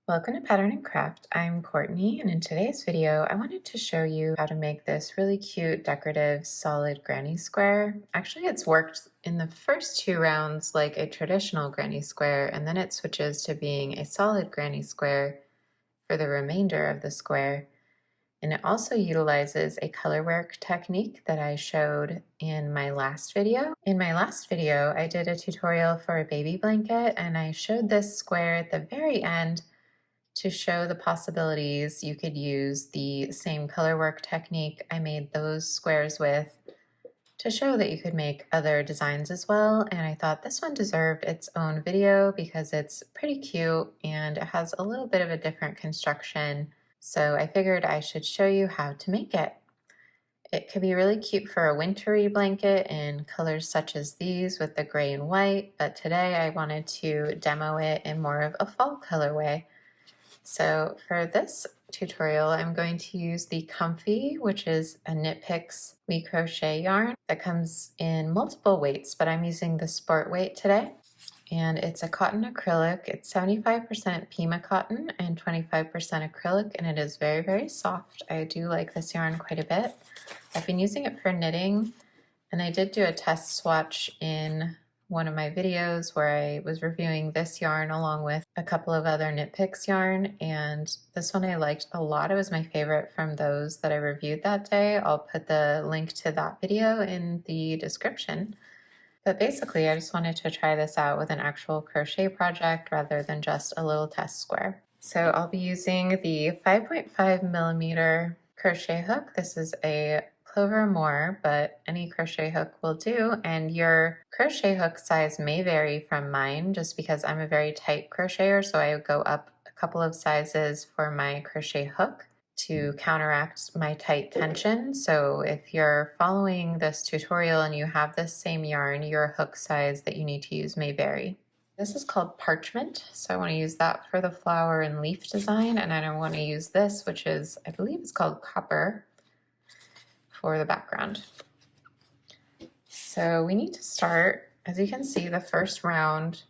Welcome to Pattern and Craft. I'm Courtney, and in today's video, I wanted to show you how to make this really cute decorative solid granny square. Actually, it's worked in the first two rounds like a traditional granny square, and then it switches to being a solid granny square for the remainder of the square. And it also utilizes a color work technique that I showed in my last video. In my last video, I did a tutorial for a baby blanket, and I showed this square at the very end to show the possibilities. You could use the same color work technique I made those squares with to show that you could make other designs as well. And I thought this one deserved its own video because it's pretty cute and it has a little bit of a different construction. So I figured I should show you how to make it. It could be really cute for a wintry blanket in colors such as these with the gray and white, but today I wanted to demo it in more of a fall colorway. So for this tutorial, I'm going to use the Comfy, which is a Knit Picks We Crochet yarn that comes in multiple weights, but I'm using the sport weight today. And it's a cotton acrylic. It's 75% Pima cotton and 25% acrylic, and it is very, very soft. I do like this yarn quite a bit. I've been using it for knitting, and I did do a test swatch in one of my videos where I was reviewing this yarn along with a couple of other Knit Picks yarn, and this one I liked a lot. It was my favorite from those that I reviewed that day. I'll put the link to that video in the description. But basically, I just wanted to try this out with an actual crochet project rather than just a little test square. So I'll be using the 5.5 millimeter crochet hook. This is a Clover Moore, but any crochet hook will do. And your crochet hook size may vary from mine just because I'm a very tight crocheter, so I go up a couple of sizes for my crochet hook to counteract my tight tension. So if you're following this tutorial and you have this same yarn, your hook size that you need to use may vary. This is called Parchment, so I want to use that for the flower and leaf design, and then I want to use this, which is, I believe it's called Copper, for the background. So we need to start, as you can see, the first round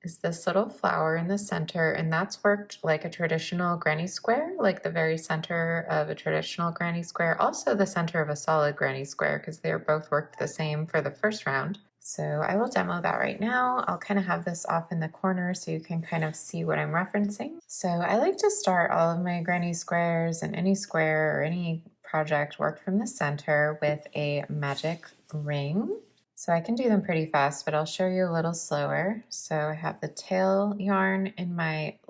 is this little flower in the center, and that's worked like a traditional granny square, like the very center of a traditional granny square, also the center of a solid granny square, because they're both worked the same for the first round. So I will demo that right now. I'll kind of have this off in the corner so you can kind of see what I'm referencing. So I like to start all of my granny squares and any square or any project worked from the center with a magic ring. So I can do them pretty fast, but I'll show you a little slower. So I have the tail yarn in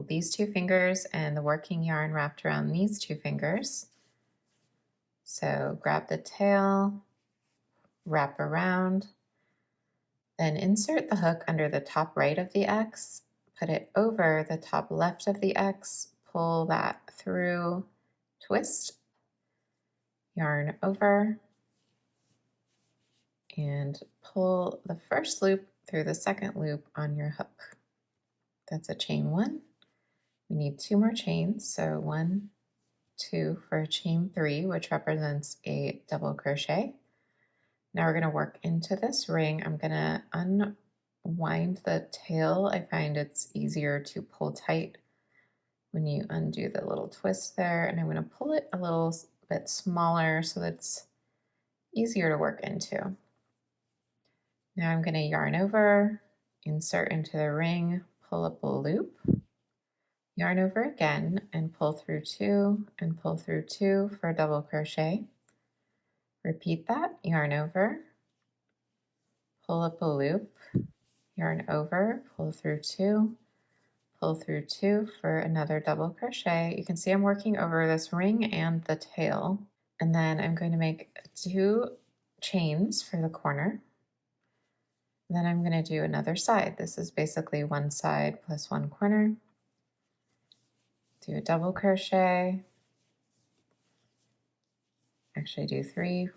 these two fingers and the working yarn wrapped around these two fingers. So grab the tail, wrap around, then insert the hook under the top right of the X, put it over the top left of the X, pull that through, twist, yarn over, and pull the first loop through the second loop on your hook. That's a chain one. We need two more chains, so 1, 2 for a chain 3, which represents a double crochet. Now we're going to work into this ring. I'm going to unwind the tail. I find it's easier to pull tight when you undo the little twist there, and I'm going to pull it a little bit smaller so that it's easier to work into. Now I'm going to yarn over, insert into the ring, pull up a loop, yarn over again, and pull through 2 and pull through 2 for a double crochet. Repeat that, yarn over, pull up a loop, yarn over, pull through 2, pull through 2 for another double crochet. You can see I'm working over this ring and the tail, and then I'm going to make 2 chains for the corner. Then I'm going to do another side. This is basically one side plus one corner. Do a double crochet. Actually do 3,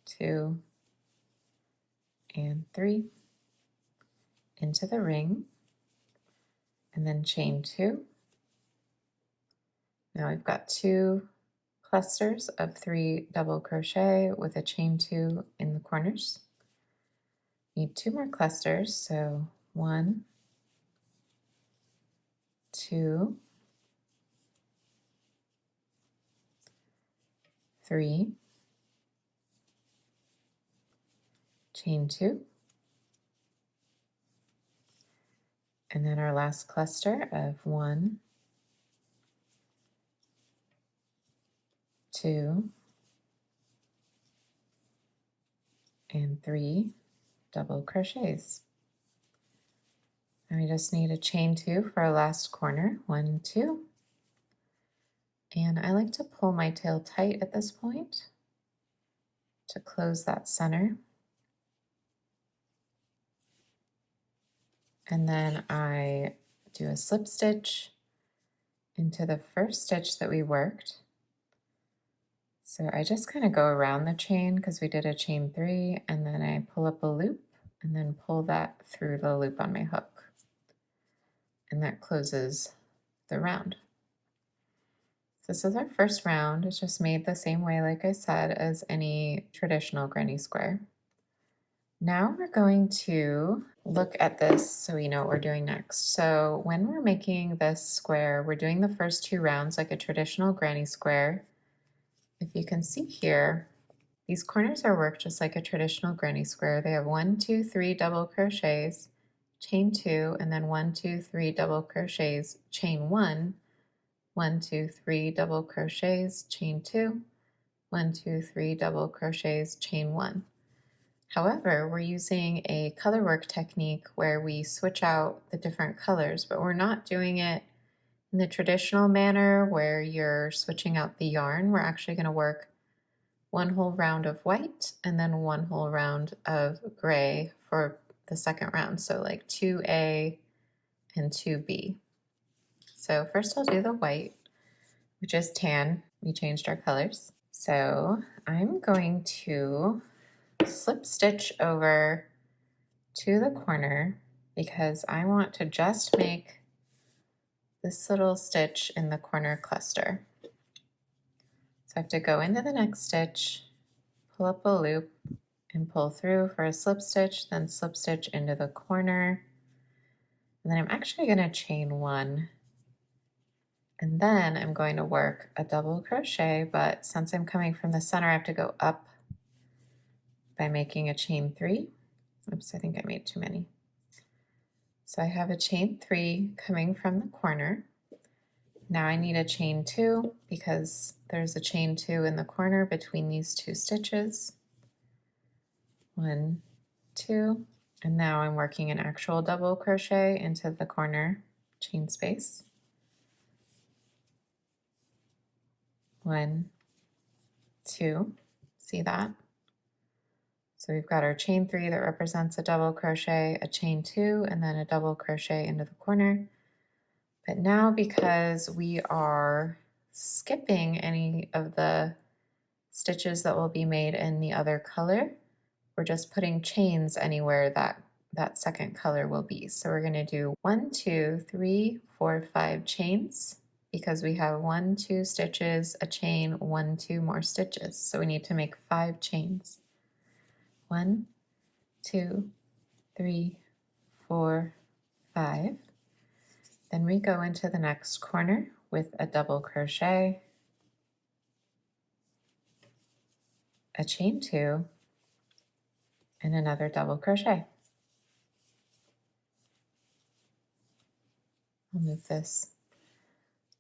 2, and 3 into the ring, and then chain 2. Now we've got 2 clusters of 3 double crochet with a chain 2 in the corners. Need 2 more clusters, so 1, 2, 3, chain 2, and then our last cluster of 1, 2, and 3 double crochets. And we just need a chain 2 for our last corner, 1, 2. And I like to pull my tail tight at this point to close that center. And then I do a slip stitch into the first stitch that we worked. So I just kind of go around the chain because we did a chain 3, and then I pull up a loop and then pull that through the loop on my hook. And that closes the round. This is our first round. It's just made the same way, like I said, as any traditional granny square. Now we're going to look at this so we know what we're doing next. So when we're making this square, we're doing the first 2 rounds like a traditional granny square. If you can see here, these corners are worked just like a traditional granny square. They have 1, 2, 3 double crochets, chain 2, and then 1, 2, 3 double crochets, chain 1, 1, 2, 3 double crochets, chain 2, 1, 2, 3 double crochets, chain 1. However, we're using a color work technique where we switch out the different colors, but we're not doing it in the traditional manner where you're switching out the yarn. We're actually going to work 1 whole round of white and then 1 whole round of gray for the second round. So like 2A and 2B. So first I'll do the white, which is tan. We changed our colors. So I'm going to slip stitch over to the corner because I want to just make this little stitch in the corner cluster. So I have to go into the next stitch, pull up a loop, and pull through for a slip stitch, then slip stitch into the corner. And then I'm actually going to chain 1. And then I'm going to work a double crochet, but since I'm coming from the center, I have to go up by making a chain 3. Oops, I think I made too many. So I have a chain 3 coming from the corner. Now I need a chain 2 because there's a chain 2 in the corner between these 2 stitches. 1, 2, and now I'm working an actual double crochet into the corner chain space. 1, 2, see that? So we've got our chain 3 that represents a double crochet, a chain 2, and then a double crochet into the corner. But now because we are skipping any of the stitches that will be made in the other color, we're just putting chains anywhere that second color will be. So we're going to do 1, 2, 3, 4, 5 chains because we have 1, 2 stitches, a chain, 1, 2 more stitches. So we need to make 5 chains. 1, 2, 3, 4, 5. Then we go into the next corner with a double crochet, a chain 2, and another double crochet. I'll move this.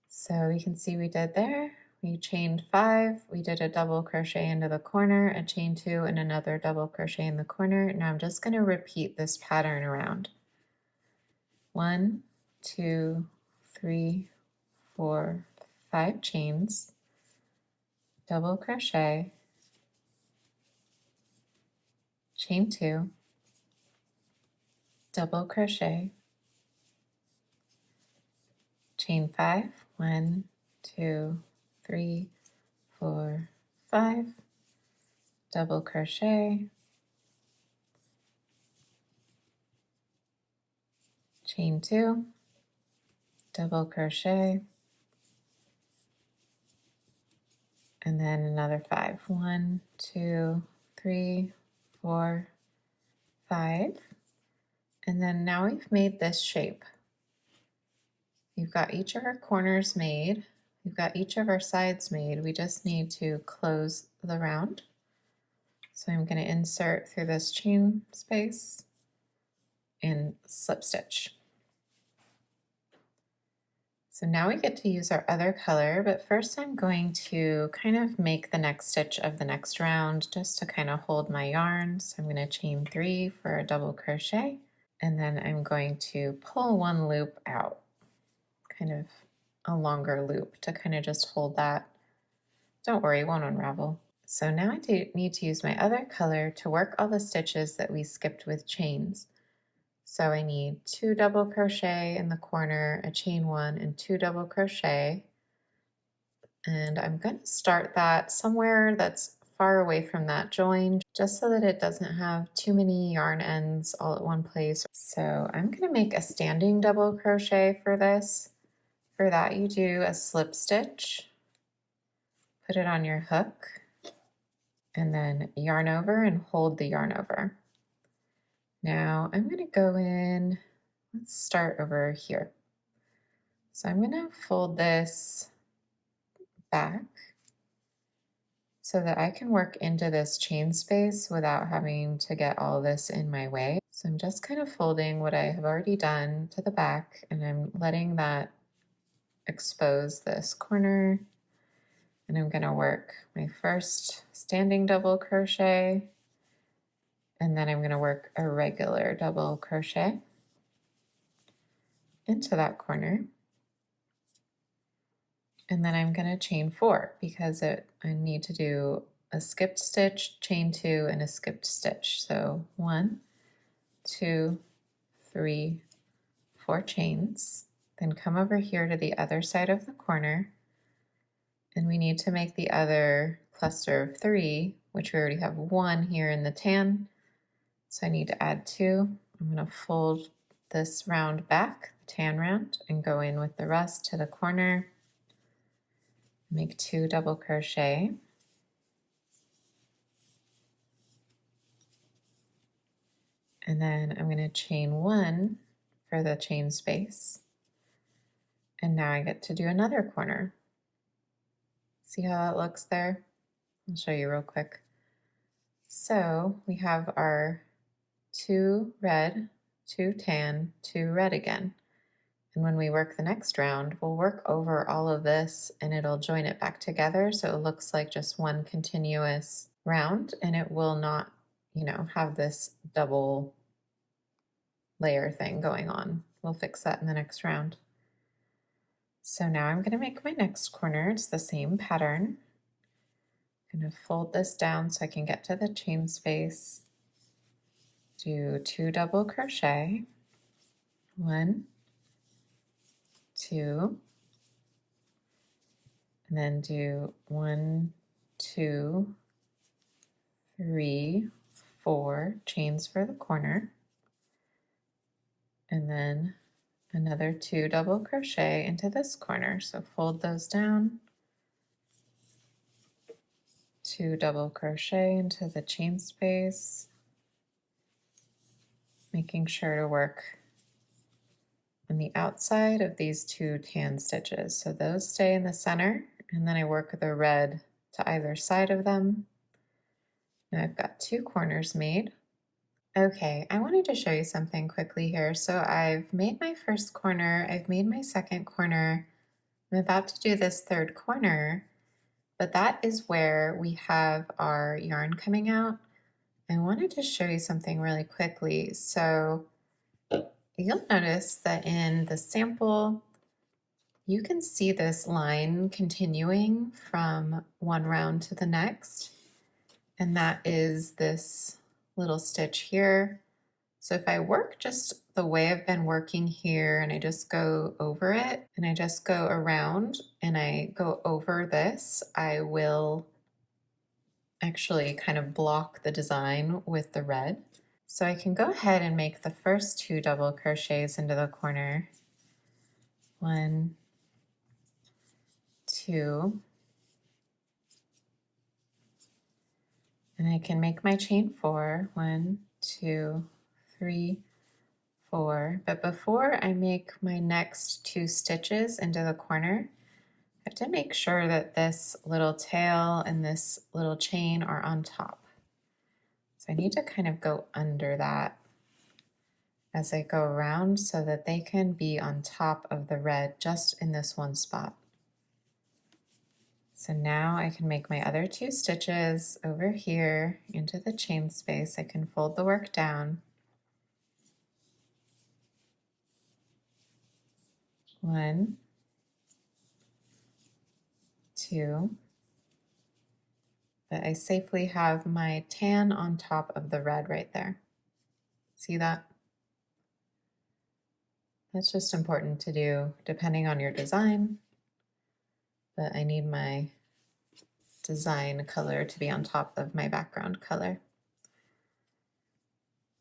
So you can see we did there. We chained 5, we did a double crochet into the corner, a chain 2, and another double crochet in the corner. Now I'm just going to repeat this pattern around. 1, 2, 3, 4, 5 chains, double crochet, chain 2, double crochet, chain 5, 1, 2, 3, 4, 5, double crochet, chain 2, double crochet, and then another 5. 1, 2, 3, 4, 5. And then now we've made this shape. We've got each of our corners made. We've got each of our sides made. We just need to close the round. So I'm going to insert through this chain space and slip stitch. So now we get to use our other color, but first I'm going to kind of make the next stitch of the next round just to kind of hold my yarn. So I'm going to chain 3 for a double crochet, and then I'm going to pull one loop out, kind of a longer loop to kind of just hold that. Don't worry, it won't unravel. So now I need to use my other color to work all the stitches that we skipped with chains. So I need 2 double crochet in the corner, a chain 1 and 2 double crochet. And I'm going to start that somewhere that's far away from that join, just so that it doesn't have too many yarn ends all at one place. So I'm going to make a standing double crochet for this. For that you do a slip stitch, put it on your hook, and then yarn over and hold the yarn over. Now I'm going to go in, let's start over here. So I'm going to fold this back so that I can work into this chain space without having to get all this in my way. So I'm just kind of folding what I have already done to the back, and I'm letting that expose this corner. And I'm going to work my first standing double crochet, and then I'm going to work a regular double crochet into that corner. And then I'm going to chain 4 because I need to do a skipped stitch, chain 2, and a skipped stitch. So 1, 2, 3, 4 chains. Then come over here to the other side of the corner, and we need to make the other cluster of 3, which we already have 1 here in the tan. So I need to add 2. I'm going to fold this round back, the tan round, and go in with the rest to the corner. Make 2 double crochet. And then I'm going to chain 1 for the chain space. And now I get to do another corner. See how that looks there? I'll show you real quick. So we have our 2 red, 2 tan, 2 red again. And when we work the next round, we'll work over all of this and it'll join it back together so it looks like just one continuous round, and it will not, have this double layer thing going on. We'll fix that in the next round. So now I'm going to make my next corner. It's the same pattern. I'm going to fold this down so I can get to the chain space. Do 2 double crochet. 1, 2, and then do 1, 2, 3, 4 chains for the corner, and then another 2 double crochet into this corner. So fold those down, 2 double crochet into the chain space, making sure to work on the outside of these 2 tan stitches. So those stay in the center, and then I work the red to either side of them. Now I've got 2 corners made. Okay, I wanted to show you something quickly here. So I've made my first corner, I've made my second corner, I'm about to do this third corner, but that is where we have our yarn coming out. I wanted to show you something really quickly. So you'll notice that in the sample, you can see this line continuing from one round to the next, and that is this little stitch here. So if I work just the way I've been working here, and I just go over it, and I just go around, and I go over this, I will actually kind of block the design with the red. So I can go ahead and make the first 2 double crochets into the corner. 1, 2, and I can make my chain 4. 1, 2, 3, 4. But before I make my next 2 stitches into the corner, I have to make sure that this little tail and this little chain are on top. So I need to kind of go under that as I go around so that they can be on top of the red just in this one spot. So now I can make my other 2 stitches over here into the chain space. I can fold the work down. 1, 2, but I safely have my tan on top of the red right there. See that? That's just important to do depending on your design, but I need my design color to be on top of my background color.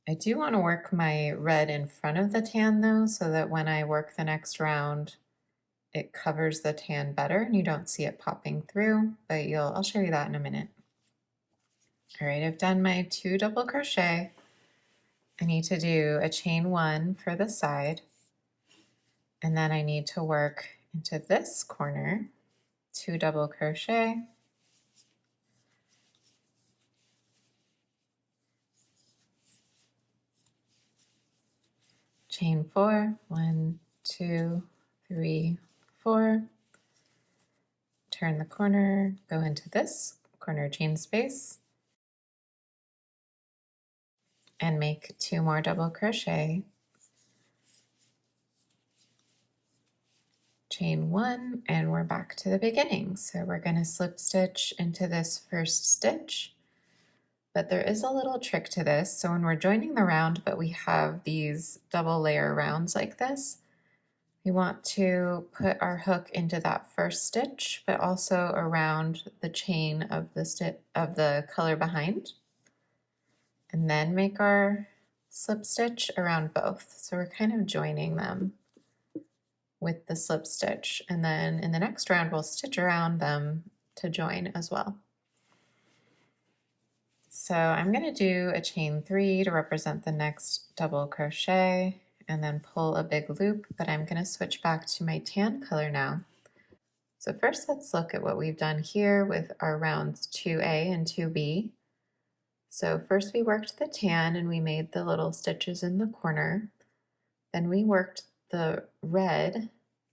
I do want to work my red in front of the tan though, so that when I work the next round, it covers the tan better and you don't see it popping through, but I'll show you that in a minute. All right, I've done my 2 double crochet. I need to do a chain 1 for the side, and then I need to work into this corner, 2 double crochet, chain 4, 1, 2, 3, 4, turn the corner, go into this corner chain space, and make 2 more double crochet, chain 1, and we're back to the beginning. So we're going to slip stitch into this first stitch, but there is a little trick to this. So when we're joining the round, but we have these double layer rounds like this, we want to put our hook into that first stitch, but also around the chain of the color behind, and then make our slip stitch around both. So we're kind of joining them with the slip stitch, and then in the next round we'll stitch around them to join as well. So I'm going to do a chain 3 to represent the next double crochet and then pull a big loop, but I'm going to switch back to my tan color now. So first let's look at what we've done here with our rounds 2A and 2B. So first we worked the tan and we made the little stitches in the corner. Then we worked the red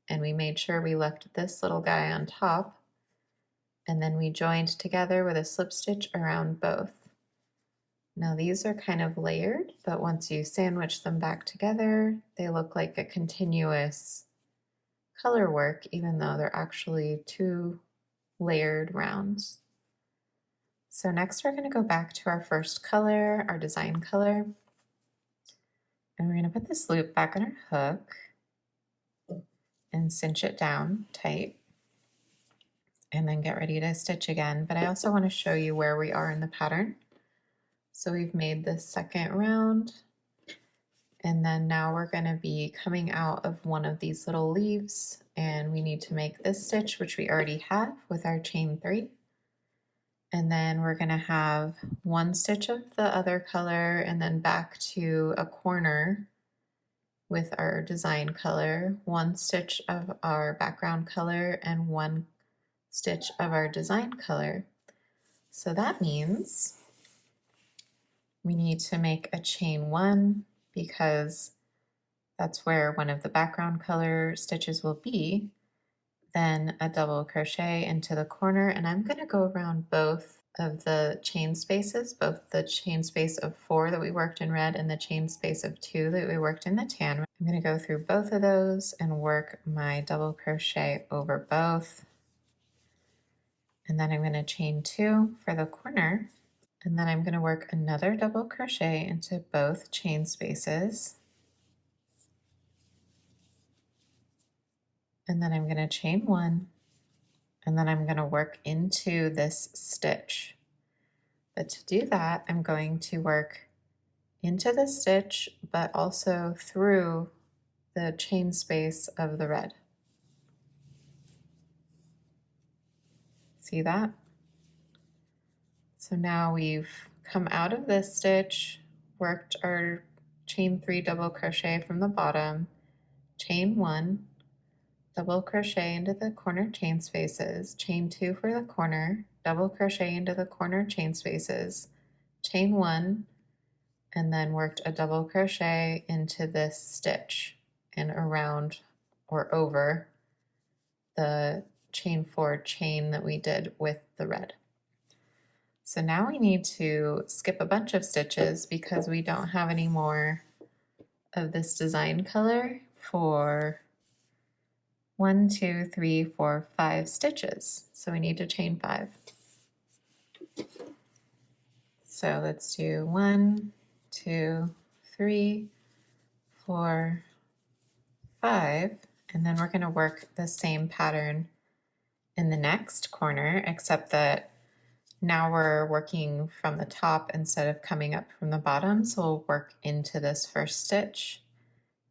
and we made sure we left this little guy on top, and then we joined together with a slip stitch around both. Now these are kind of layered, but once you sandwich them back together, they look like a continuous color work, even though they're actually 2 layered rounds. So next we're going to go back to our first color, our design color, and we're going to put this loop back on our hook and cinch it down tight, and then get ready to stitch again. But I also want to show you where we are in the pattern. So we've made the second round, and then now we're going to be coming out of one of these little leaves, and we need to make this stitch, which we already have with our chain 3. And then we're going to have 1 stitch of the other color and then back to a corner with our design color, 1 stitch of our background color, and 1 stitch of our design color. So that means we need to make a chain 1 because that's where one of the background color stitches will be, then a double crochet into the corner, and I'm going to go around both of the chain spaces, both the chain space of 4 that we worked in red and the chain space of 2 that we worked in the tan. I'm going to go through both of those and work my double crochet over both, and then I'm going to chain 2 for the corner, and then I'm going to work another double crochet into both chain spaces, and then I'm going to chain 1, and then I'm going to work into this stitch. But to do that, I'm going to work into the stitch, but also through the chain space of the red. See that? So now we've come out of this stitch, worked our chain 3 double crochet from the bottom, chain 1, double crochet into the corner chain spaces, chain 2 for the corner, double crochet into the corner chain spaces, chain 1, and then worked a double crochet into this stitch and around or over the chain 4 chain that we did with the red. So now we need to skip a bunch of stitches because we don't have any more of this design color for 1, 2, 3, 4, 5 stitches. So we need to chain 5. So let's do 1, 2, 3, 4, 5, and then we're going to work the same pattern in the next corner, except that now we're working from the top instead of coming up from the bottom. So we'll work into this first stitch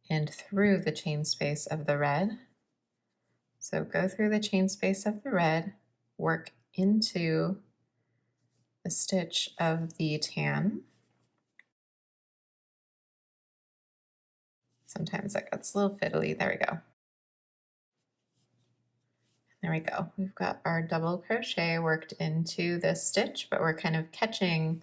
and through the chain space of the red. So go through the chain space of the red, work into the stitch of the tan. Sometimes that gets a little fiddly. There we go. There we go. We've got our double crochet worked into this stitch, but we're kind of catching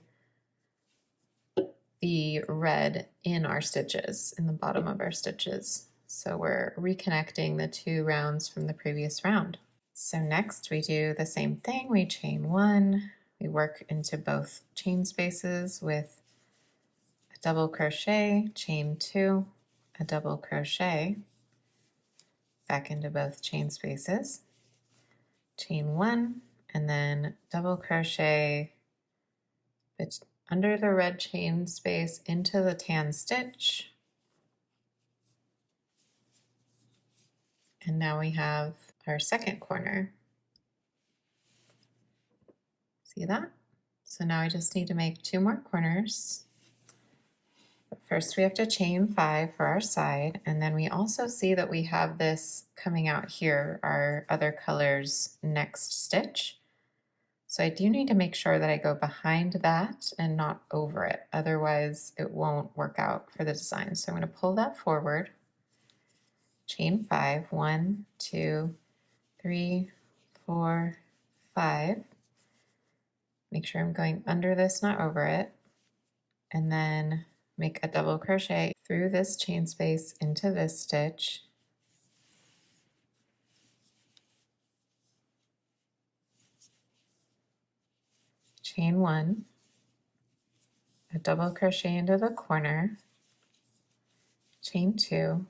the red in our stitches, in the bottom of our stitches. So we're reconnecting the 2 rounds from the previous round. So next we do the same thing. We chain 1, we work into both chain spaces with a double crochet, chain 2, a double crochet, back into both chain spaces, chain 1, and then double crochet under the red chain space into the tan stitch. And now we have our second corner. See that? So now I just need to make 2 more corners. But first we have to chain 5 for our side, and then we also see that we have this coming out here, our other color's next stitch. So I do need to make sure that I go behind that and not over it, otherwise it won't work out for the design. So I'm going to pull that forward, chain 5, 1, 2, 3, 4, 5. Make sure I'm going under this, not over it, and then make a double crochet through this chain space into this stitch, chain 1, a double crochet into the corner, chain 2,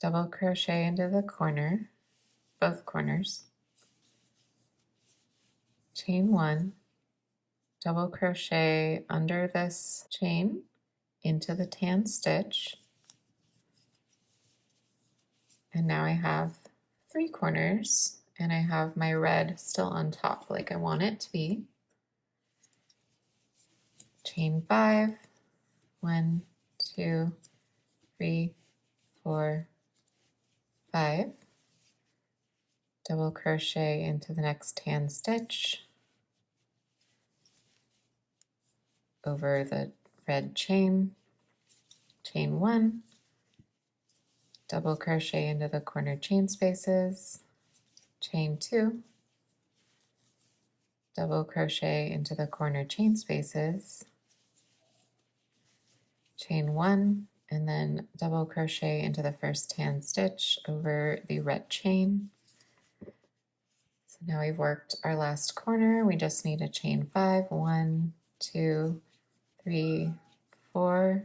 double crochet into the corner, both corners, chain 1, double crochet under this chain into the tan stitch, and now I have 3 corners, and I have my red still on top like I want it to be. Chain 5, 1, 2, 3, 4, 5, double crochet into the next tan stitch over the red chain, chain 1, double crochet into the corner chain spaces, chain 2, double crochet into the corner chain spaces, chain 1, and then double crochet into the first tan stitch over the red chain. So now we've worked our last corner. We just need a chain 5, 1, 2, 3, 4,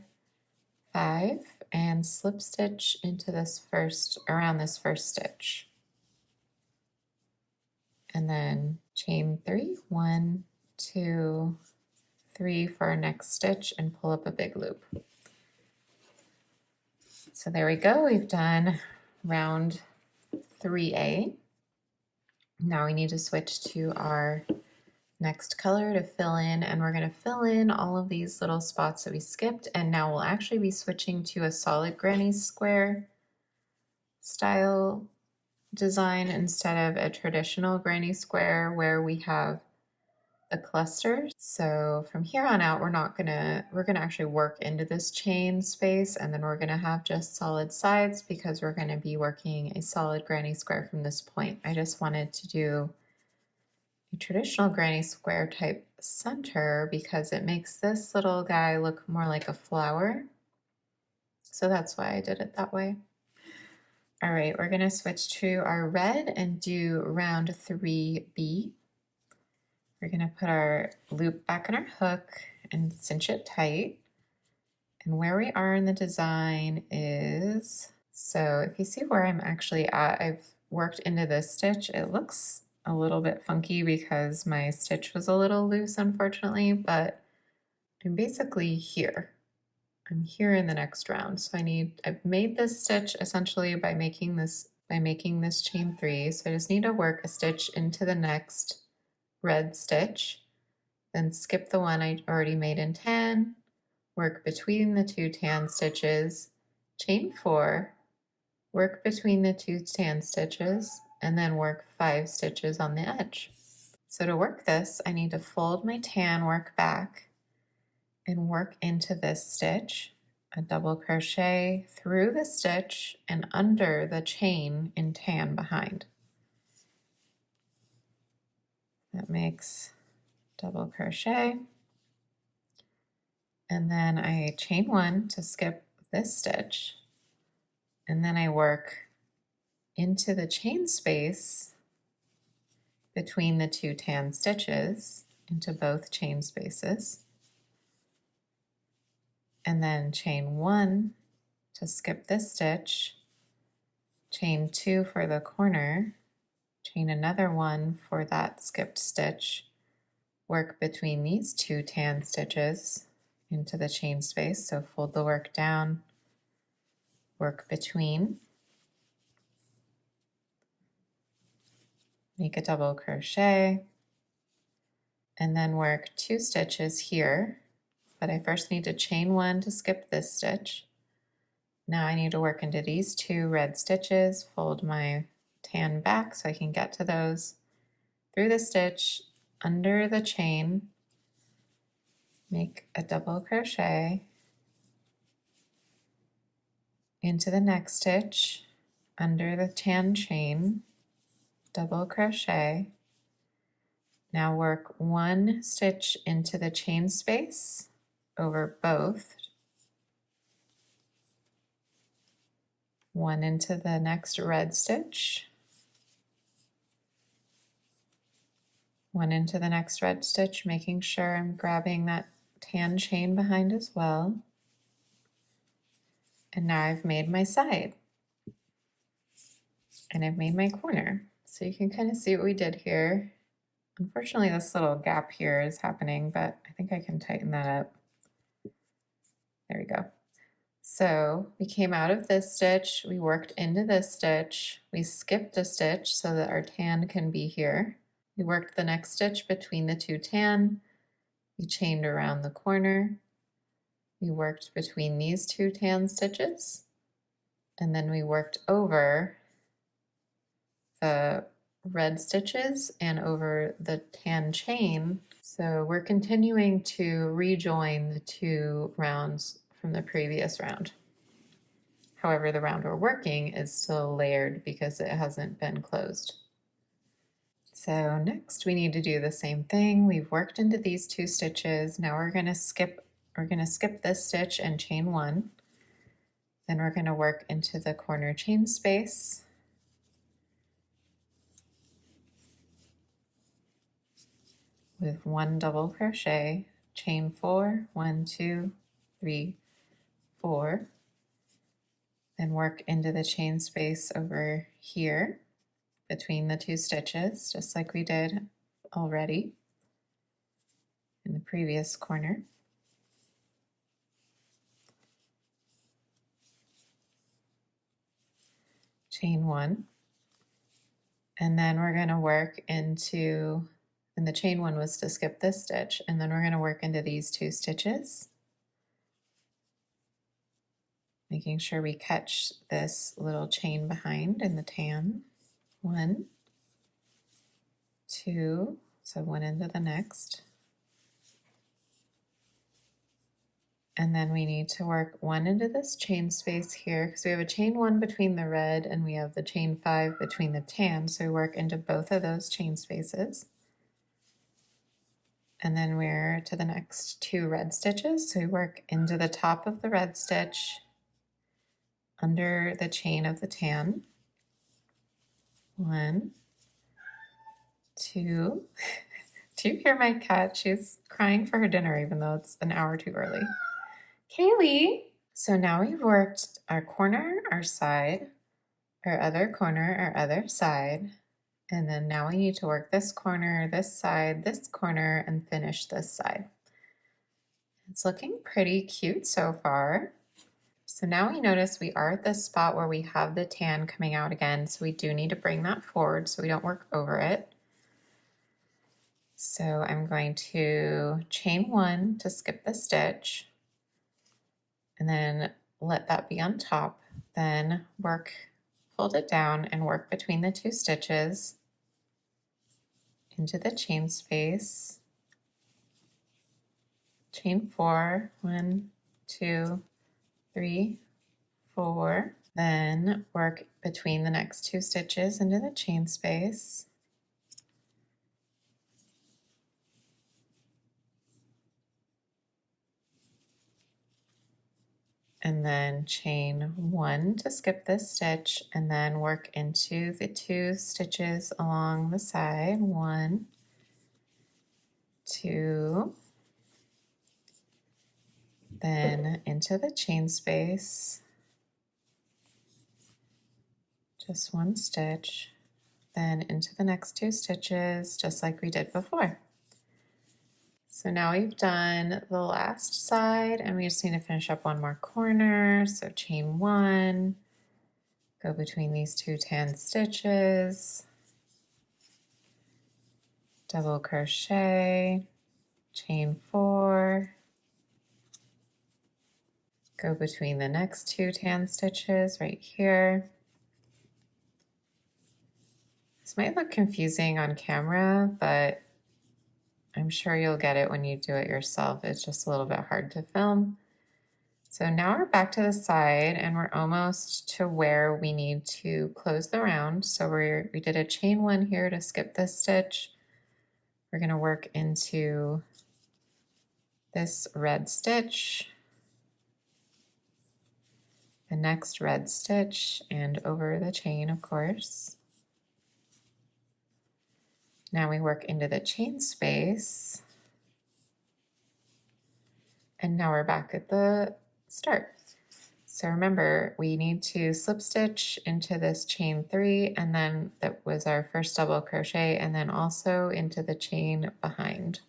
5, and slip stitch into this around this first stitch. And then chain 3, 1, 2, 3 for our next stitch and pull up a big loop. So there we go, we've done round 3A. Now we need to switch to our next color to fill in, and we're going to fill in all of these little spots that we skipped, and now we'll actually be switching to a solid granny square style design instead of a traditional granny square where we have the cluster. So from here on out, we're gonna actually work into this chain space, and then we're gonna have just solid sides because we're gonna be working a solid granny square from this point. I just wanted to do a traditional granny square type center because it makes this little guy look more like a flower. So that's why I did it that way. All right, we're gonna switch to our red and do round 3B. We're gonna put our loop back in our hook and cinch it tight. And where we are in the design is, so if you see where I'm actually at, I've worked into this stitch. It looks a little bit funky because my stitch was a little loose, unfortunately, but I'm basically here. I'm here in the next round. So I've made this stitch essentially by making this chain 3. So I just need to work a stitch into the next red stitch, then skip the one I already made in tan, work between the 2 tan stitches, chain 4, work between the 2 tan stitches, and then work 5 stitches on the edge. So to work this, I need to fold my tan work back and work into this stitch, a double crochet through the stitch and under the chain in tan behind. That makes double crochet, and then I chain 1 to skip this stitch, and then I work into the chain space between the 2 tan stitches into both chain spaces, and then chain 1 to skip this stitch, chain 2 for the corner, chain another 1 for that skipped stitch, work between these 2 tan stitches into the chain space. So fold the work down, work between, make a double crochet, and then work 2 stitches here. But I first need to chain 1 to skip this stitch. Now I need to work into these 2 red stitches, fold my tan back so I can get to those, through the stitch, under the chain, make a double crochet, into the next stitch, under the tan chain, double crochet. Now work 1 stitch into the chain space over both, 1 into the next red stitch, 1 into the next red stitch, making sure I'm grabbing that tan chain behind as well. And now I've made my side and I've made my corner. So you can kind of see what we did here. Unfortunately, this little gap here is happening, but I think I can tighten that up. There we go. So we came out of this stitch, we worked into this stitch, we skipped a stitch so that our tan can be here. We worked the next stitch between the 2 tan, we chained around the corner, we worked between these 2 tan stitches, and then we worked over the red stitches and over the tan chain. So we're continuing to rejoin the 2 rounds from the previous round. However, the round we're working is still layered because it hasn't been closed. So next we need to do the same thing. We've worked into these 2 stitches. Now we're going to skip this stitch and chain 1. Then we're going to work into the corner chain space. With 1 double crochet, chain 4, 1, 2, 3, 4. Then work into the chain space over here between the 2 stitches, just like we did already in the previous corner. Chain 1, and then we're going to work into, and the chain 1 was to skip this stitch, and then we're going to work into these 2 stitches, making sure we catch this little chain behind in the tan. 1, 2, So one into the next. And then we need to work one into this chain space here because we have a chain 1 between the red and we have the chain 5 between the tan. So we work into both of those chain spaces. And then we're to the next 2 red stitches. So we work into the top of the red stitch under the chain of the tan. 1, 2. Do you hear my cat? She's crying for her dinner even though it's an hour too early. Kaylee! So now we've worked our corner, our side, our other corner, our other side, and then now we need to work this corner, this corner, and finish this side. It's looking pretty cute so far. So now we notice we are at this spot where we have the tan coming out again, so we do need to bring that forward so we don't work over it. So I'm going to chain 1 to skip the stitch, and then let that be on top, then work, fold it down and work between the 2 stitches into the chain space, chain 4, 1, 2, 3, 4, then work between the next 2 stitches into the chain space, and then chain 1 to skip this stitch, and then work into the 2 stitches along the side, 1, 2, then into the chain space, just 1 stitch, then into the next 2 stitches, just like we did before. So now we've done the last side and we just need to finish up 1 more corner. So chain 1, go between these 2 tan stitches, double crochet, chain 4, go between the next 2 tan stitches right here. This might look confusing on camera, but I'm sure you'll get it when you do it yourself. It's just a little bit hard to film. So now we're back to the side and we're almost to where we need to close the round. So we did a chain 1 here to skip this stitch. We're going to work into this red stitch, the next red stitch, and over the chain, of course. Now we work into the chain space, and now we're back at the start. So remember, we need to slip stitch into this chain 3, and then that was our first double crochet, and then also into the chain behind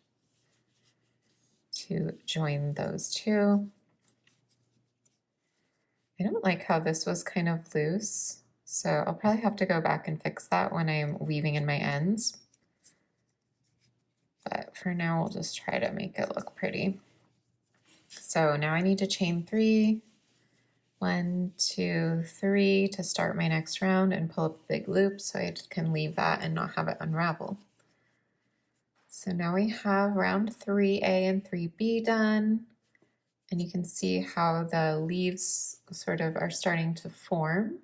to join those 2. I don't like how this was kind of loose, so I'll probably have to go back and fix that when I'm weaving in my ends. But for now, we'll just try to make it look pretty. So now I need to chain 3, 1, 2, 3 to start my next round and pull up a big loop so I can leave that and not have it unravel. So now we have round 3A and 3B done, and you can see how the leaves sort of are starting to form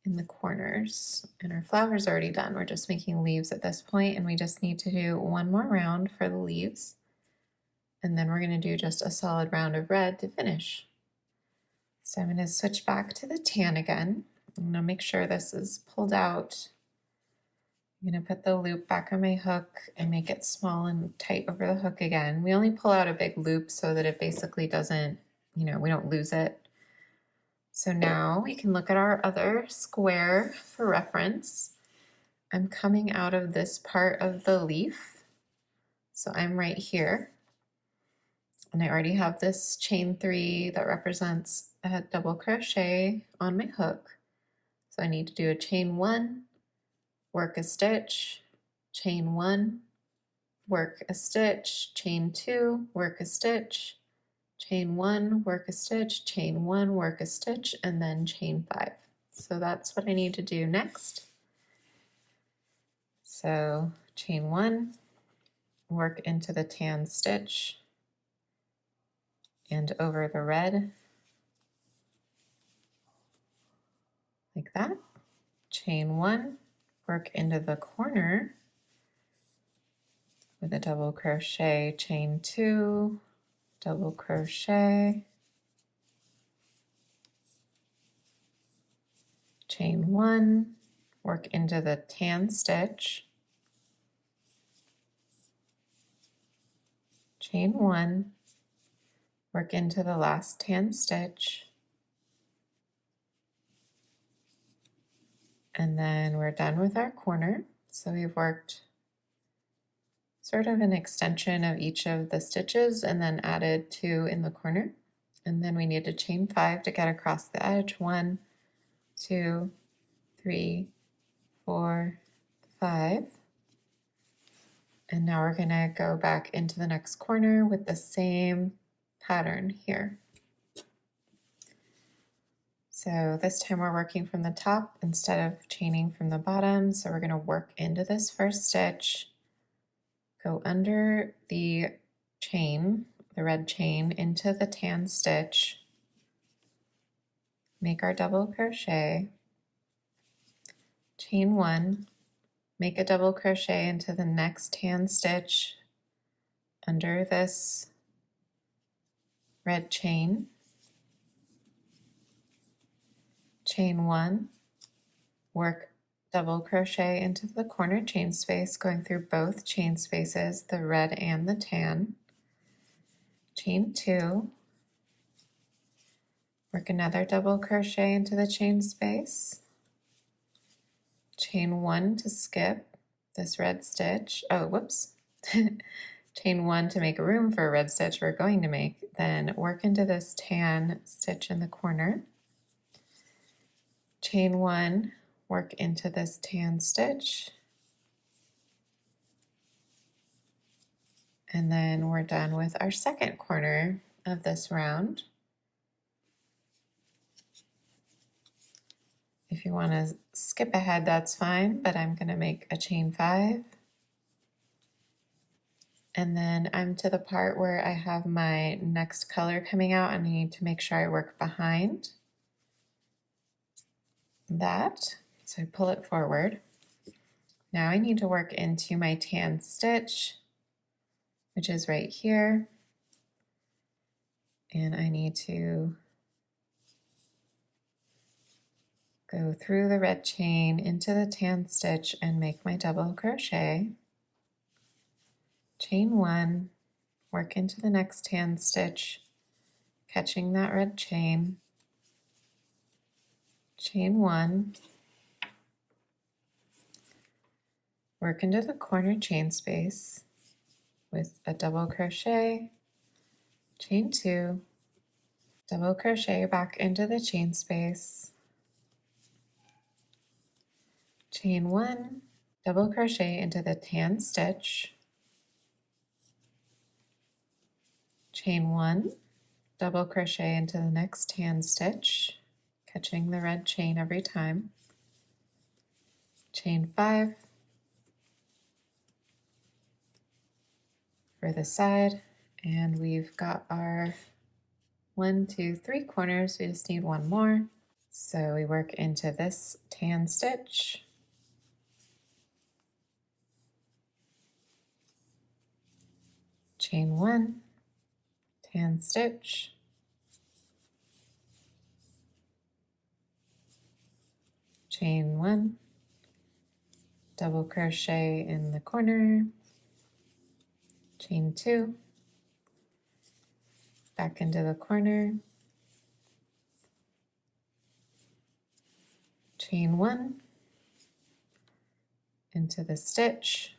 in the corners, and our flower's already done. We're just making leaves at this point, and we just need to do 1 more round for the leaves, and then we're going to do just a solid round of red to finish. So I'm going to switch back to the tan again. I'm going to make sure this is pulled out. I'm going to put the loop back on my hook and make it small and tight over the hook again. We only pull out a big loop so that it basically doesn't, we don't lose it. So now we can look at our other square for reference. I'm coming out of this part of the leaf. So I'm right here. And I already have this chain 3 that represents a double crochet on my hook. So I need to do a chain 1, work a stitch, chain 1, work a stitch, chain 2, work a stitch, chain 1, work a stitch, chain 1, work a stitch, and then chain 5. So that's what I need to do next. So chain 1, work into the tan stitch and over the red, like that. Chain 1, work into the corner with a double crochet, chain 2, double crochet, chain 1, work into the tan stitch, chain 1, work into the last tan stitch, and then we're done with our corner. So we've worked sort of an extension of each of the stitches and then added 2 in the corner. And then we need to chain 5 to get across the edge. 1, 2, 3, 4, 5. And now we're going to go back into the next corner with the same pattern here. So this time we're working from the top instead of chaining from the bottom. So we're going to work into this first stitch, go under the chain, the red chain, into the tan stitch, make our double crochet, chain 1, make a double crochet into the next tan stitch under this red chain, chain 1, work double crochet into the corner chain space, going through both chain spaces, the red and the tan, chain 2, work another double crochet into the chain space, chain 1 to skip this red stitch, oh whoops, chain 1 to make room for a red stitch we're going to make, then work into this tan stitch in the corner, chain 1, work into this tan stitch, and then we're done with our second corner of this round. If you want to skip ahead, that's fine, but I'm going to make a chain 5. And then I'm to the part where I have my next color coming out and I need to make sure I work behind that. So I pull it forward. Now I need to work into my tan stitch, which is right here. And I need to go through the red chain into the tan stitch and make my double crochet. Chain 1, work into the next tan stitch, catching that red chain. Chain 1, work into the corner chain space with a double crochet, chain 2, double crochet back into the chain space, chain 1, double crochet into the tan stitch, chain 1, double crochet into the next tan stitch, catching the red chain every time, chain 5 for the side, and we've got our 1, 2, 3 corners. We just need one more. So we work into this tan stitch, chain 1, tan stitch, chain 1, double crochet in the corner, chain 2, back into the corner, chain 1, into the stitch,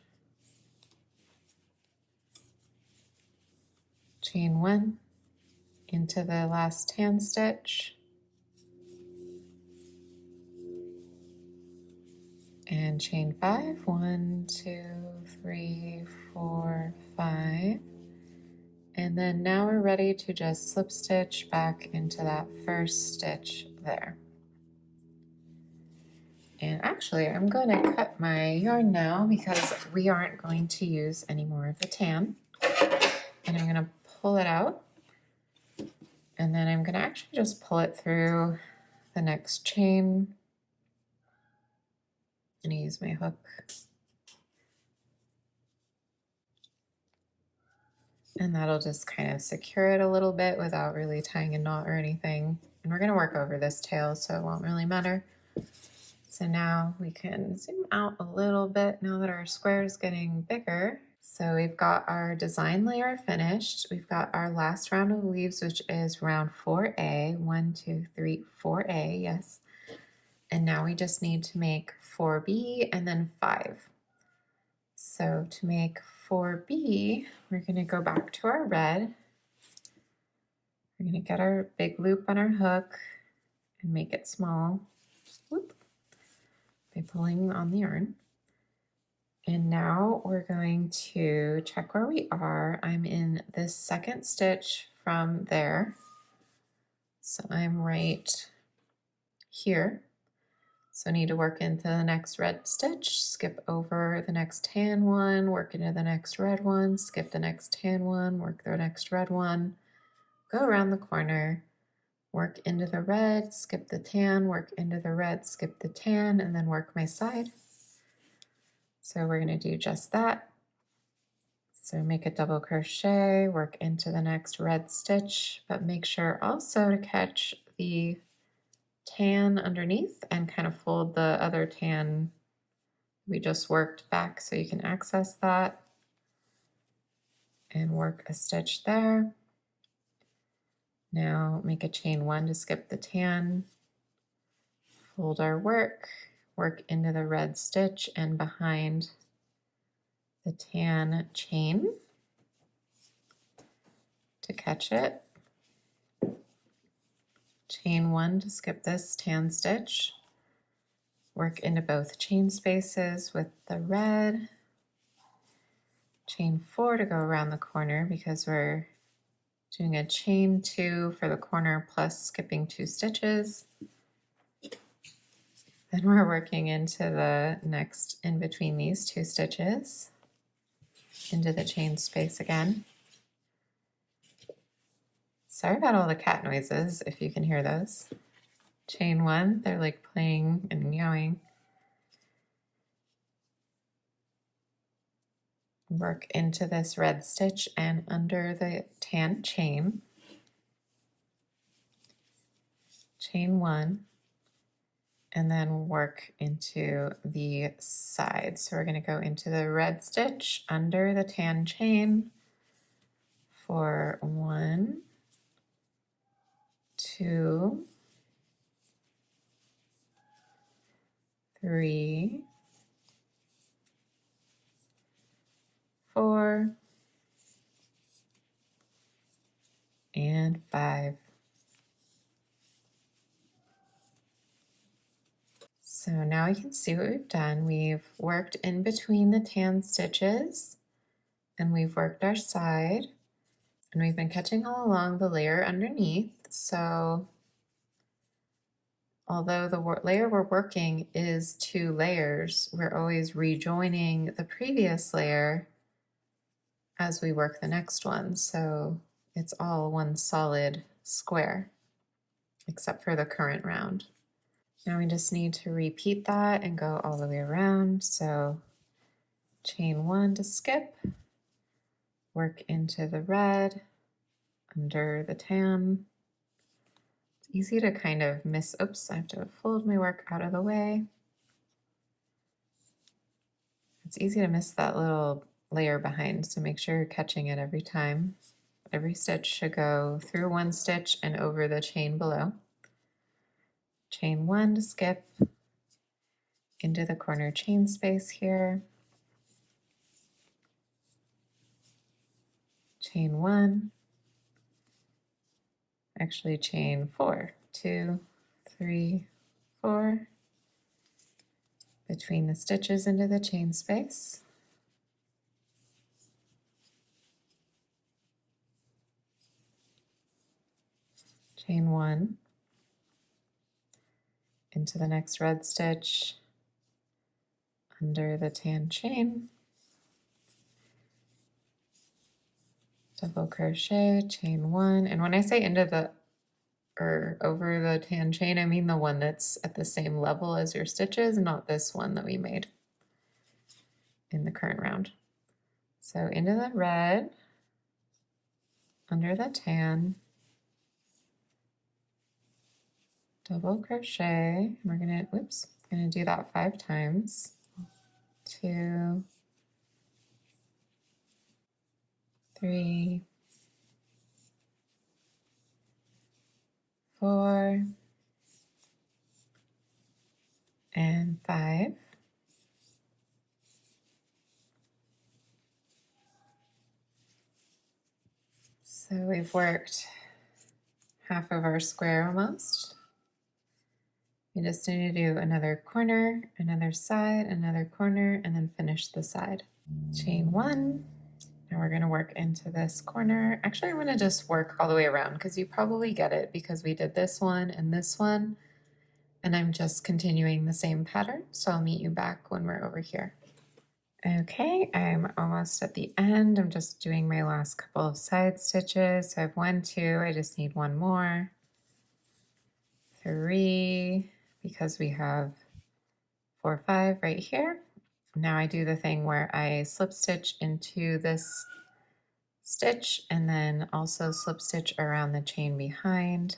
chain 1, into the last tan stitch, and chain 5, 1, 2, 3, 4, 5. And then now we're ready to just slip stitch back into that first stitch there. And actually, I'm going to cut my yarn now because we aren't going to use any more of the tan. And I'm going to pull it out. And then I'm going to actually just pull it through the next chain. I'm going to use my hook. And that'll just kind of secure it a little bit without really tying a knot or anything. And we're going to work over this tail, so it won't really matter. So now we can zoom out a little bit now that our square is getting bigger. So we've got our design layer finished. We've got our last round of leaves, which is round 4A. 1, 2, 3, 4A, yes. And now we just need to make 4B and then 5. So to make 4B, we're going to go back to our red. We're going to get our big loop on our hook and make it small. Whoop. By pulling on the yarn. And now we're going to check where we are. I'm in this second stitch from there. So I'm right here. So I need to work into the next red stitch, skip over the next tan one, work into the next red one, skip the next tan one, work the next red one, go around the corner, work into the red, skip the tan, work into the red, skip the tan, and then work my side. So we're going to do just that. So make a double crochet, work into the next red stitch, but make sure also to catch the tan underneath and kind of fold the other tan we just worked back so you can access that and work a stitch there. Now make a chain 1 to skip the tan, fold our work, work into the red stitch and behind the tan chain to catch it. Chain 1 to skip this tan stitch, work into both chain spaces with the red, chain 4 to go around the corner because we're doing a chain 2 for the corner plus skipping 2 stitches. Then we're working into the next in between these 2 stitches into the chain space again. Sorry about all the cat noises if you can hear those. Chain 1, they're like playing and meowing. Work into this red stitch and under the tan chain. Chain 1, and then work into the side. So we're going to go into the red stitch under the tan chain for 1, 2, 3, 4, and 5. So now you can see what we've done. We've worked in between the tan stitches and we've worked our side and we've been catching all along the layer underneath. So although the layer we're working is 2 layers, we're always rejoining the previous layer as we work the next one. So it's all one solid square, except for the current round. Now we just need to repeat that and go all the way around. So chain 1 to skip, work into the red, under the tan. It's easy to kind of miss, oops, I have to fold my work out of the way. It's easy to miss that little layer behind, so make sure you're catching it every time. Every stitch should go through 1 stitch and over the chain below. Chain 1 to skip, into the corner chain space here. Chain 1, actually chain 4, 2, 3, 4, between the stitches into the chain space. Chain 1, into the next red stitch, under the tan chain, double crochet, chain 1, and when I say into the or over the tan chain, I mean the one that's at the same level as your stitches, not this one that we made in the current round. So into the red, under the tan, double crochet, and we're gonna do that 5 times. 2, 3, 4, and 5. So we've worked half of our square almost. We just need to do another corner, another side, another corner, and then finish the side. Chain 1. Now we're going to work into this corner. Actually, I'm going to just work all the way around because you probably get it because we did this one, and I'm just continuing the same pattern. So I'll meet you back when we're over here. Okay, I'm almost at the end. I'm just doing my last couple of side stitches. So I have 1, 2, I just need 1 more. 3, because we have 4, 5 right here. Now I do the thing where I slip stitch into this stitch and then also slip stitch around the chain behind,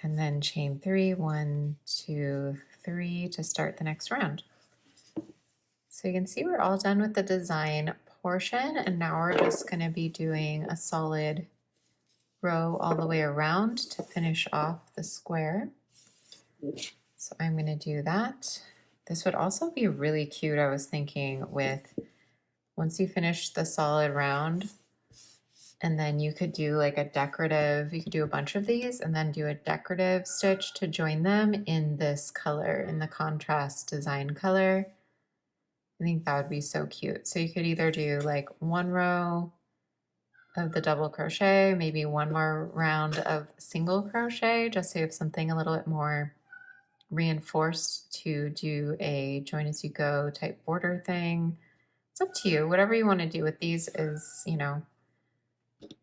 and then chain 3, 1, 2, 3 to start the next round. So you can see we're all done with the design portion, and now we're just going to be doing a solid row all the way around to finish off the square. So I'm going to do that. This would also be really cute, I was thinking, with once you finish the solid round, and then you could do like a decorative, you could do a bunch of these and then do a decorative stitch to join them in this color, in the contrast design color. I think that would be so cute. So you could either do like 1 row of the double crochet, maybe 1 more round of single crochet, just so you have something a little bit more reinforced to do a join as you go type border thing. It's up to you. Whatever you want to do with these is, you know,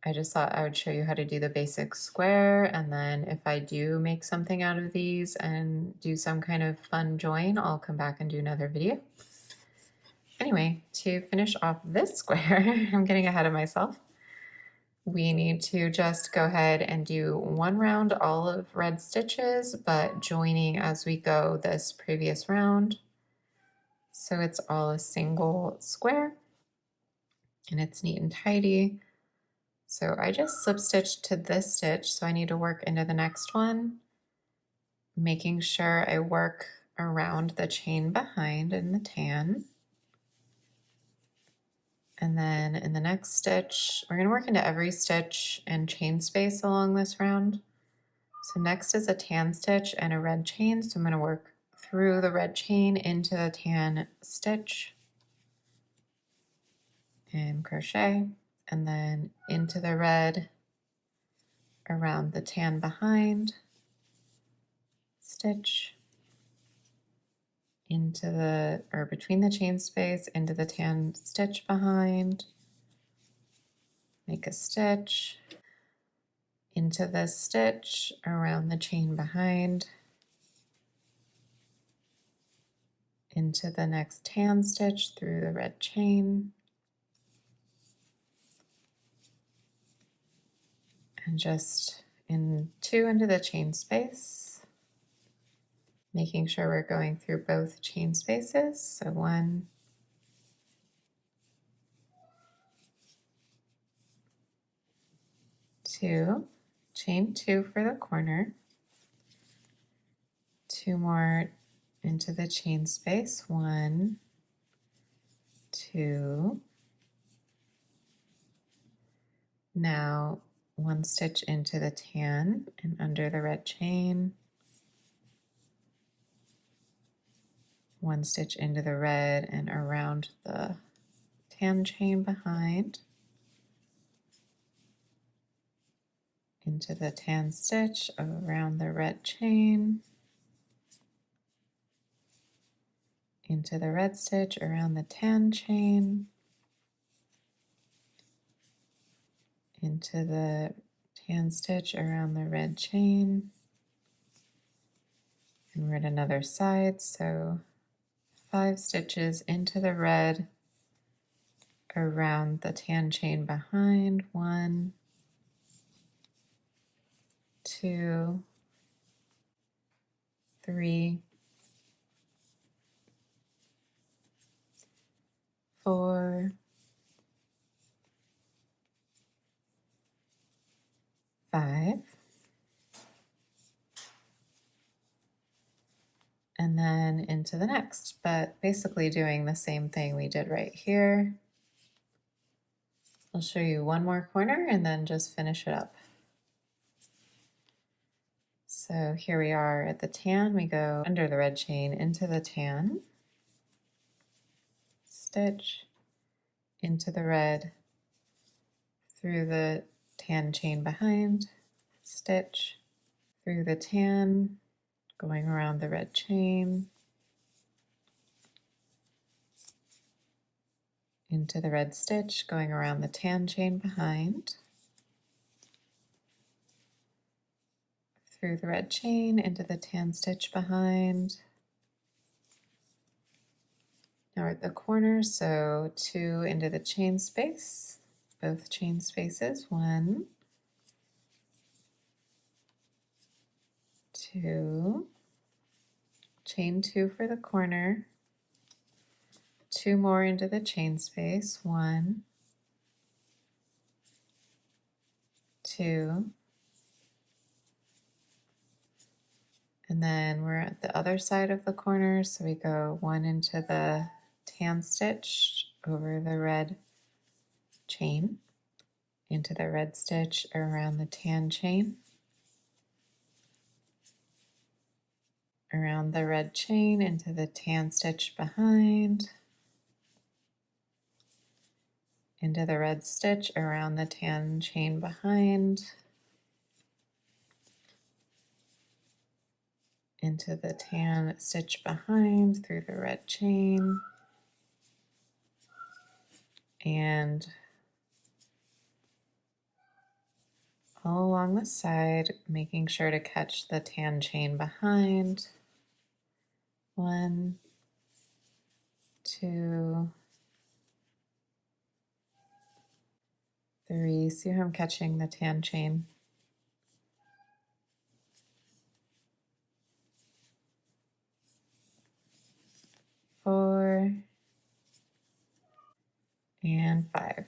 I just thought I would show you how to do the basic square, and then if I do make something out of these and do some kind of fun join, I'll come back and do another video. Anyway, to finish off this square, I'm getting ahead of myself. We need to just go ahead and do 1 round all of red stitches, but joining as we go this previous round. So it's all a single square and it's neat and tidy. So I just slip stitched to this stitch, so I need to work into the next one, making sure I work around the chain behind in the tan. And then in the next stitch, we're going to work into every stitch and chain space along this round. So next is a tan stitch and a red chain, so I'm going to work through the red chain into the tan stitch and crochet, and then into the red around the tan behind, stitch, into the, or between the chain space, into the tan stitch behind, make a stitch, into this stitch around the chain behind, into the next tan stitch through the red chain, and just into the chain space, making sure we're going through both chain spaces. So 1, 2, chain 2 for the corner, 2 more into the chain space, 1, 2, now 1 stitch into the tan and under the red chain, 1 stitch into the red and around the tan chain behind, into the tan stitch around the red chain, into the red stitch around the tan chain, into the tan stitch around the red chain, and we're at another side, so 5 stitches into the red around the tan chain behind. 1, 2, 3, 4, 5, and then into the next, but basically doing the same thing we did right here. I'll show you one more corner and then just finish it up. So here we are at the tan. We go under the red chain into the tan, stitch, into the red, through the tan chain behind, stitch, through the tan, going around the red chain, into the red stitch, going around the tan chain behind, through the red chain, into the tan stitch behind. Now we're at the corner, so 2 into the chain space, both chain spaces, 1, 2, chain 2 for the corner, 2 more into the chain space, 1, 2, and then we're at the other side of the corner, so we go 1 into the tan stitch over the red chain, into the red stitch around the tan chain, around the red chain, into the tan stitch behind, into the red stitch around the tan chain behind, into the tan stitch behind, through the red chain, and all along the side, making sure to catch the tan chain behind. 1, 2, 3. See how I'm catching the tan chain? 4 and 5.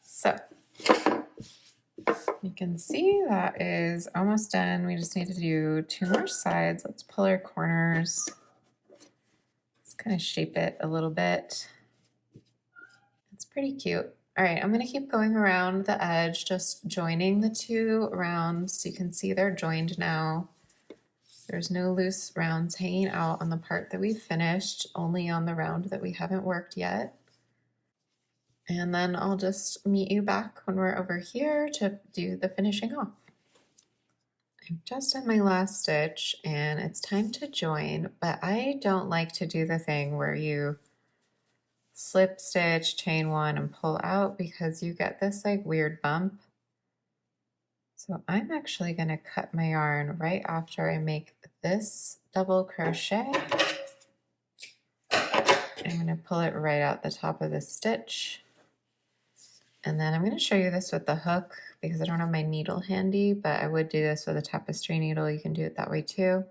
So you can see that is almost done. We just need to do 2 more sides. Let's pull our corners. Let's kind of shape it a little bit. It's pretty cute. All right, I'm going to keep going around the edge, just joining the 2 rounds. So you can see they're joined now. There's no loose rounds hanging out on the part that we finished, only on the round that we haven't worked yet. And then I'll just meet you back when we're over here to do the finishing off. I'm just in my last stitch and it's time to join, but I don't like to do the thing where you slip stitch, chain 1, and pull out because you get this like weird bump. So I'm actually going to cut my yarn right after I make this double crochet. I'm going to pull it right out the top of the stitch. And then I'm going to show you this with the hook because I don't have my needle handy, but I would do this with a tapestry needle. You can do it that way too.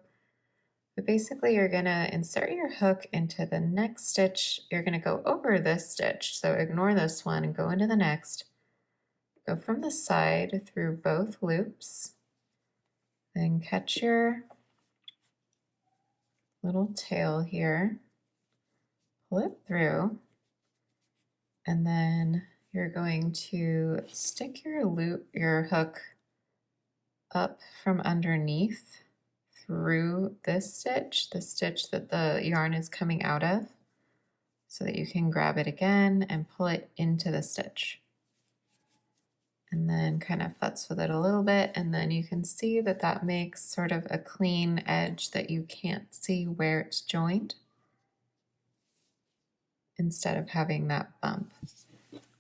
But basically you're going to insert your hook into the next stitch. You're going to go over this stitch. So ignore this one and go into the next. Go from the side through both loops. Then catch your little tail here. Pull it through. And then you're going to stick your hook up from underneath through this stitch, the stitch that the yarn is coming out of, so that you can grab it again and pull it into the stitch. And then then kind of futz with it a little bit, and then you can see that that makes sort of a clean edge that you can't see where it's joined, instead of having that bump.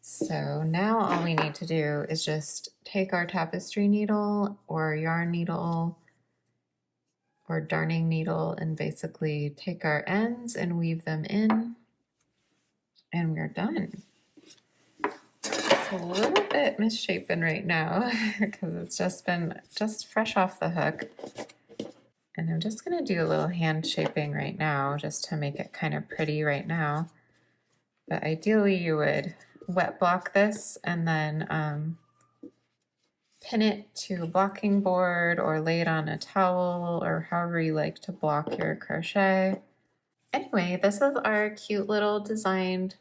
So now all we need to do is just take our tapestry needle or yarn needle or darning needle and basically take our ends and weave them in, and we're done. It's a little bit misshapen right now because it's just fresh off the hook. And I'm just gonna do a little hand shaping right now just to make it kind of pretty right now. But ideally you would wet block this and then pin it to a blocking board or lay it on a towel or however you like to block your crochet. Anyway, this is our cute little designed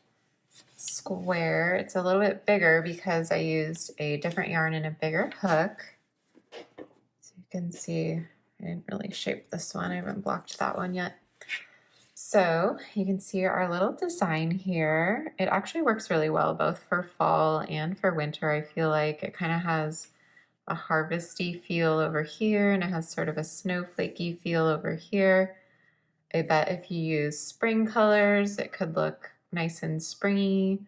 square. It's a little bit bigger because I used a different yarn and a bigger hook. So you can see I didn't really shape this one. I haven't blocked that one yet. So you can see our little design here. It actually works really well both for fall and for winter. I feel like it kind of has a harvesty feel over here and it has sort of a snowflakey feel over here. I bet if you use spring colors, it could look nice and springy.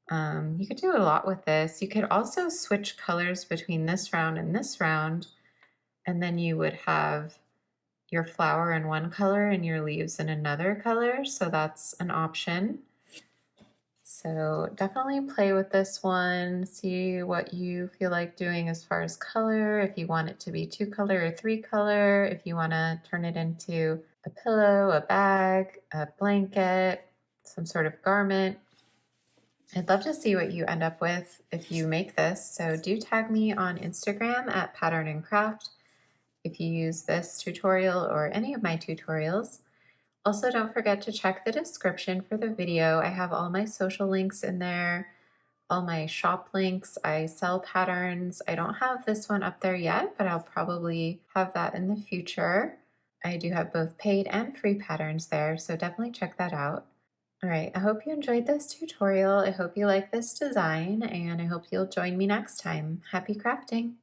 You could do a lot with this. You could also switch colors between this round and this round, and then you would have your flower in one color and your leaves in another color, so that's an option. So definitely play with this one, see what you feel like doing as far as color, if you want it to be 2-color or 3-color, if you want to turn it into a pillow, a bag, a blanket, some sort of garment. I'd love to see what you end up with if you make this, so do tag me on Instagram at Pattern and Craft if you use this tutorial or any of my tutorials. Also, don't forget to check the description for the video. I have all my social links in there, all my shop links. I sell patterns. I don't have this one up there yet, but I'll probably have that in the future. I do have both paid and free patterns there, so definitely check that out. All right, I hope you enjoyed this tutorial. I hope you like this design, and I hope you'll join me next time. Happy crafting!